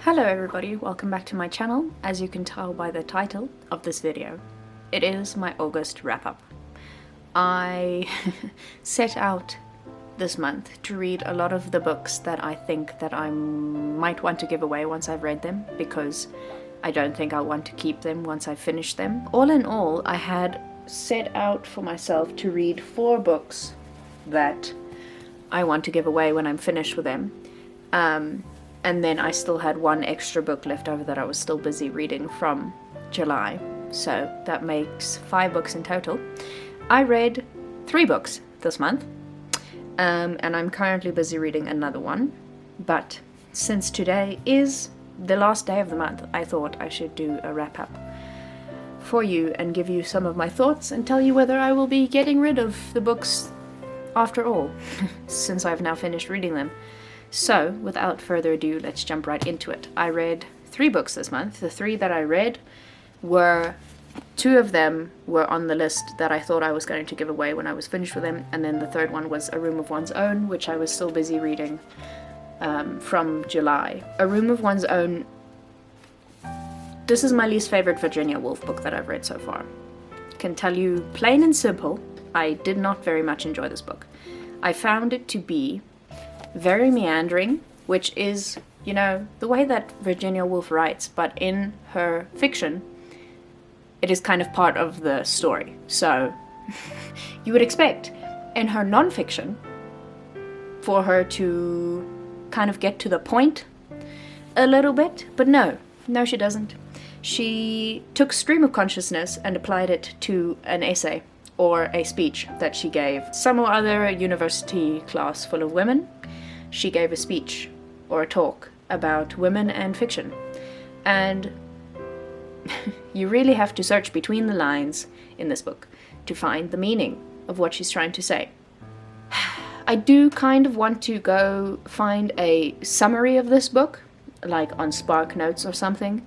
Hello everybody, welcome back to my channel. As you can tell by the title of this video, it is my August wrap-up. I set out this month to read a lot of the books that I think that I might want to give away once I've read them, because I don't think I'll want to keep them once I've finished them. All in all, I had set out for myself to read 4 books that I want to give away when I'm finished with them. And then I still had 1 extra book left over that I was still busy reading from July. So that makes 5 books in total. I read 3 books this month. And I'm currently busy reading another one. But since today is the last day of the month, I thought I should do a wrap-up for you and give you some of my thoughts and tell you whether I will be getting rid of the books after all, since I've now finished reading them. So, without further ado, let's jump right into it. I read 3 books this month. The 3 that I read were, 2 of them were on the list that I thought I was going to give away when I was finished with them, and then the third one was A Room of One's Own, which I was still busy reading from July. A Room of One's Own, this is my least favorite Virginia Woolf book that I've read so far. Can tell you plain and simple, I did not very much enjoy this book. I found it to be very meandering, which is, you know, the way that Virginia Woolf writes, but in her fiction, it is kind of part of the story. So, you would expect in her non-fiction for her to kind of get to the point a little bit, but no, she doesn't. She took stream of consciousness and applied it to an essay or a speech that she gave some or other university class full of women. She gave a speech or a talk about women and fiction. And you really have to search between the lines in this book to find the meaning of what she's trying to say. I do kind of want to go find a summary of this book, like on Spark Notes or something,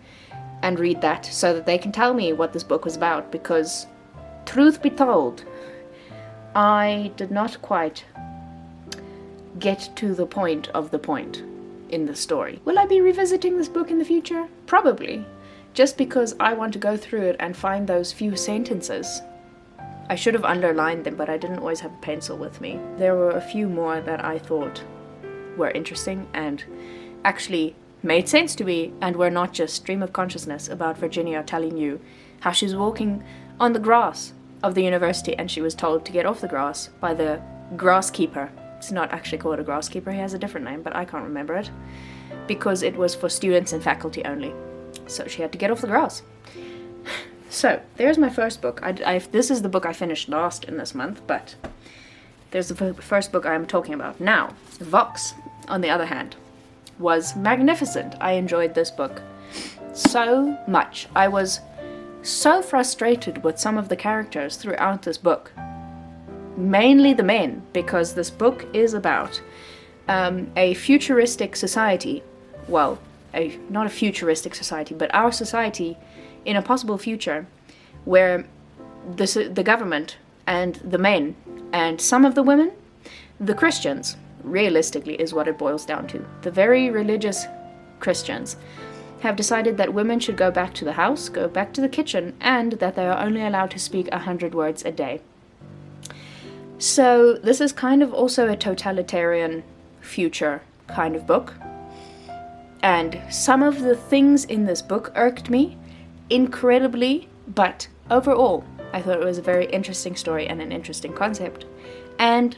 and read that so that they can tell me what this book was about, because truth be told, I did not quite get to the point of the point in the story. Will I be revisiting this book in the future? Probably. Just because I want to go through it and find those few sentences. I should have underlined them, but I didn't always have a pencil with me. There were a few more that I thought were interesting and actually made sense to me, and were not just stream of consciousness about Virginia telling you how she's walking on the grass of the university and she was told to get off the grass by the grass keeper. It's not actually called a grass keeper, he has a different name, but I can't remember it, because it was for students and faculty only. So she had to get off the grass. So, there's my first book. This is the book I finished last in this month, but there's the first book I'm talking about now. Vox, on the other hand, was magnificent. I enjoyed this book so much. I was so frustrated with some of the characters throughout this book. Mainly the men, because this book is about a futuristic society. Well, not a futuristic society, but our society in a possible future where the government and the men and some of the women, the Christians, realistically is what it boils down to. The very religious Christians have decided that women should go back to the house, go back to the kitchen, and that they are only allowed to speak 100 words a day. So this is kind of also a totalitarian future kind of book. And some of the things in this book irked me incredibly, but overall I thought it was a very interesting story and an interesting concept. And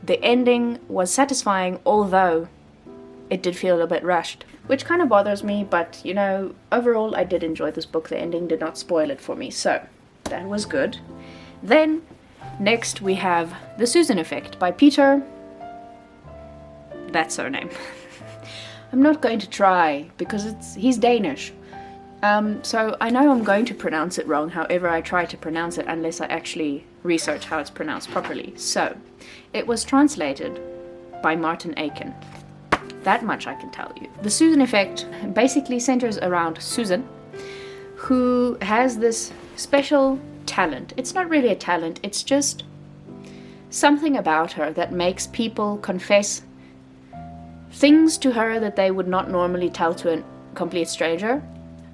the ending was satisfying, although it did feel a bit rushed, which kind of bothers me, but you know, overall I did enjoy this book. The ending did not spoil it for me, so that was good. Then next we have The Susan Effect by Peter... That's her name. I'm not going to try, because he's Danish. So I know I'm going to pronounce it wrong, however I try to pronounce it unless I actually research how it's pronounced properly. So, it was translated by Martin Aiken. That much I can tell you. The Susan Effect basically centers around Susan, who has this special talent. It's not really a talent, it's just something about her that makes people confess things to her that they would not normally tell to a complete stranger,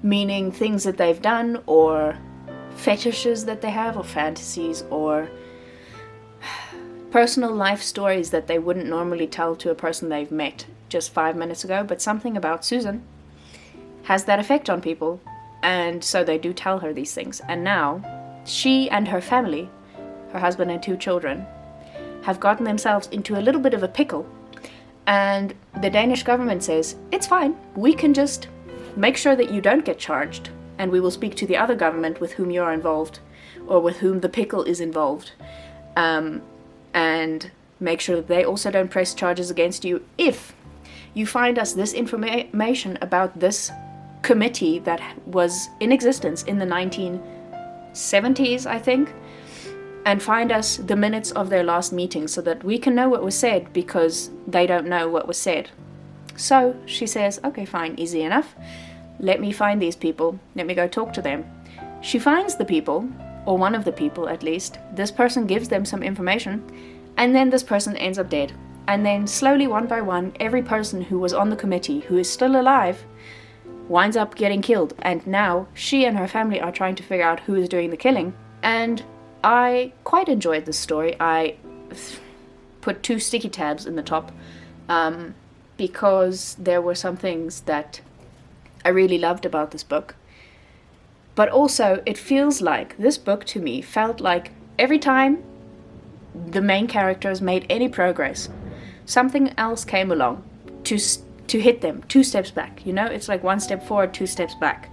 meaning things that they've done, or fetishes that they have, or fantasies, or personal life stories that they wouldn't normally tell to a person they've met just 5 minutes ago. But something about Susan has that effect on people, and so they do tell her these things. And now she and her family, her husband and 2 children, have gotten themselves into a little bit of a pickle, and the Danish government says, it's fine, we can just make sure that you don't get charged, and we will speak to the other government with whom you are involved, or with whom the pickle is involved, and make sure that they also don't press charges against you if you find us this information about this committee that was in existence in the 1970s, I think, and find us the minutes of their last meeting so that we can know what was said, because they don't know what was said. So she says, okay, fine, easy enough. Let me find these people. Let me go talk to them. She finds the people, or one of the people at least. This person gives them some information, and then this person ends up dead. And then slowly, one by one, every person who was on the committee, who is still alive, winds up getting killed. And now she and her family are trying to figure out who is doing the killing. And I quite enjoyed this story. I put 2 sticky tabs in the top because there were some things that I really loved about this book. But also, it feels like, this book to me felt like every time the main characters made any progress, something else came along to hit them 2 steps back. You know, it's like 1 step forward, 2 steps back.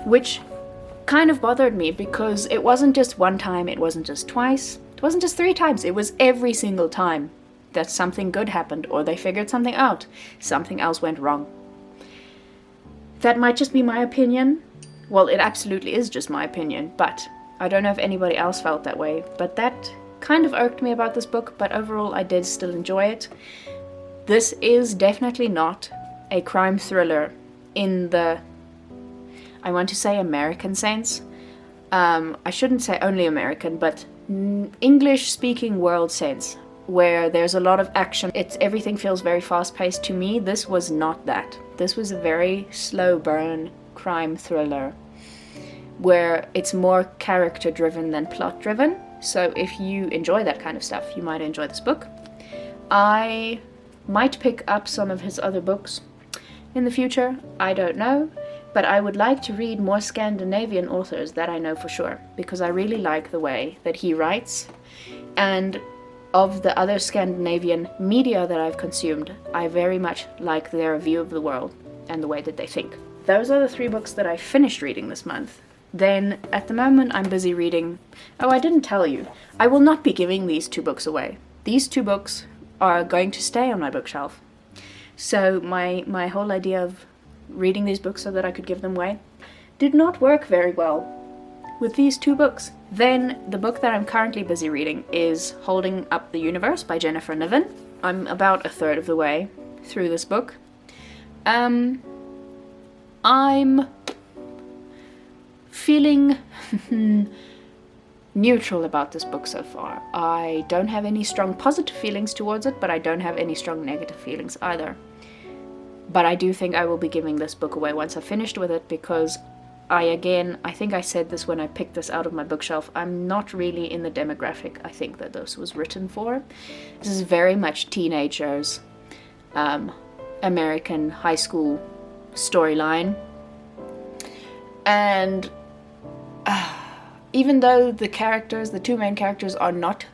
Which kind of bothered me, because it wasn't just one time, it wasn't just twice, it wasn't just 3 times, it was every single time that something good happened, or they figured something out, something else went wrong. That might just be my opinion. Well, it absolutely is just my opinion, but I don't know if anybody else felt that way. But that kind of irked me about this book, but overall I did still enjoy it. This is definitely not a crime thriller in the, I want to say, American sense. I shouldn't say only American, but English-speaking world sense, where there's a lot of action. Everything feels very fast-paced. To me, this was not that. This was a very slow burn crime thriller, where it's more character-driven than plot-driven. So if you enjoy that kind of stuff, you might enjoy this book. I might pick up some of his other books in the future, I don't know. But I would like to read more Scandinavian authors, that I know for sure, because I really like the way that he writes. And of the other Scandinavian media that I've consumed, I very much like their view of the world and the way that they think. Those are the 3 books that I finished reading this month. Then, at the moment, I'm busy reading... Oh, I didn't tell you. I will not be giving these 2 books away. These 2 books are going to stay on my bookshelf. So my whole idea of reading these books so that I could give them away did not work very well with these 2 books. Then the book that I'm currently busy reading is Holding Up the Universe by Jennifer Niven. I'm about a third of the way through this book. I'm feeling neutral about this book so far. I don't have any strong positive feelings towards it, but I don't have any strong negative feelings either. But I do think I will be giving this book away once I've finished with it, because I think I said this when I picked this out of my bookshelf, I'm not really in the demographic I think that this was written for. This is very much teenagers, American high school storyline. And even though the 2 main characters are not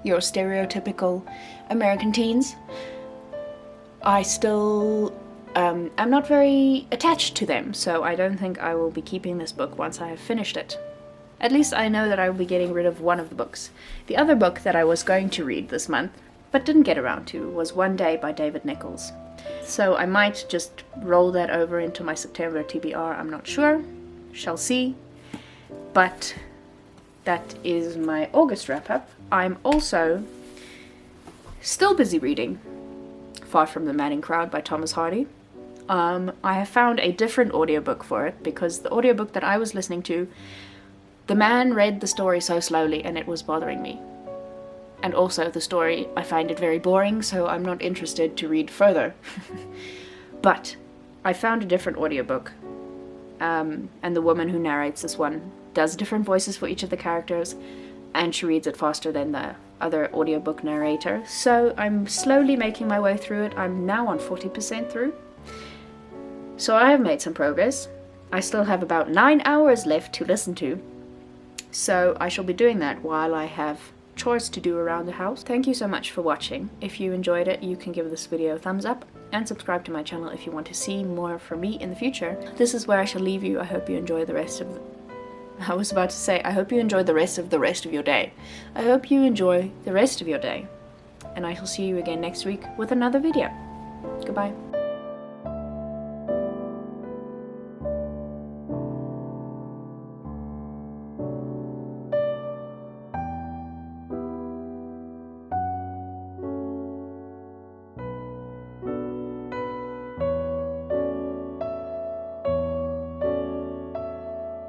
your stereotypical American teens, I still I'm not very attached to them, so I don't think I will be keeping this book once I have finished it. At least I know that I will be getting rid of one of the books. The other book that I was going to read this month, but didn't get around to, was One Day by David Nichols. So I might just roll that over into my September TBR, I'm not sure. Shall see. But that is my August wrap-up. I'm also still busy reading Far From the Madding Crowd by Thomas Hardy. I have found a different audiobook for it, because the audiobook that I was listening to, the man read the story so slowly and it was bothering me. And also the story, I find it very boring, so I'm not interested to read further. But I found a different audiobook, and the woman who narrates this one does different voices for each of the characters, and she reads it faster than the other audiobook narrator. So I'm slowly making my way through it. I'm now on 40% through. So I have made some progress. I still have about 9 hours left to listen to. So I shall be doing that while I have chores to do around the house. Thank you so much for watching. If you enjoyed it, you can give this video a thumbs up and subscribe to my channel if you want to see more from me in the future. This is where I shall leave you. I hope you enjoy the rest of I was about to say, I hope you enjoy the rest of your day. I hope you enjoy the rest of your day. And I shall see you again next week with another video. Goodbye.